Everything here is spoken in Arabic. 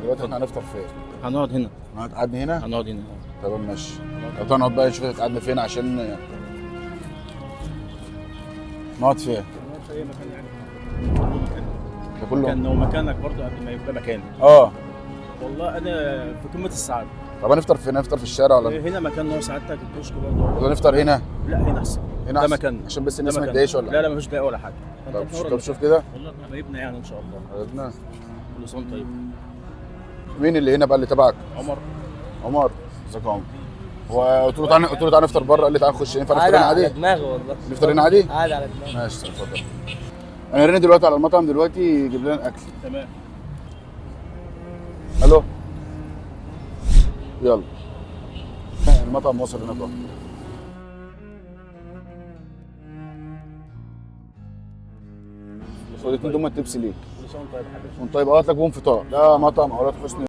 دلوقتي احنا هنفطر فين؟ هنقعد هنا. هنقعد هنا؟ هنقعد هنا. تمام ماشي. طب نقعد بقى نشوف هتقعدنا فين عشان نقعد فين؟ نقعد في اي مكان يعني. ده كله كان لو مكانك برضه قبل ما يبقى مكاني. والله انا في قمه السعاده. طب هنفطر فين؟ نفطر في الشارع ولا هنا مكان نور سعادتك الكشك برضه. ولا نفطر هنا؟ لا هنا احسن. هنا ده أحسن. مكان عشان بس ده الناس ما مكان. تضايقش ولا؟ لا مفيش دقايق ولا حاجه. طب شوف كده. والله احنا حبايبنا يعني ان شاء الله. حبيبنا. كل سنه طيب. مين اللي هنا بقى اللي تبعك؟ عمر. ازيك يا عمر؟ هو قلت له تعالى نفطر بره، قال لي تعالى نخش. ينفع نفطر هنا عادي؟ على دماغي والله. نفطر هنا عادي؟ عادي على دماغي. ماشي اتفضل. انا رن دلوقتي على المطعم دلوقتي يجيب لنا الاكل. تمام. الو. يلا. المطعم وصل هناك اهو. الاتنين دول التبس ليك. كل سنه طيب يا حبيبي. طيب هات لك بهم فطار. ده مطعم اولاد حسني.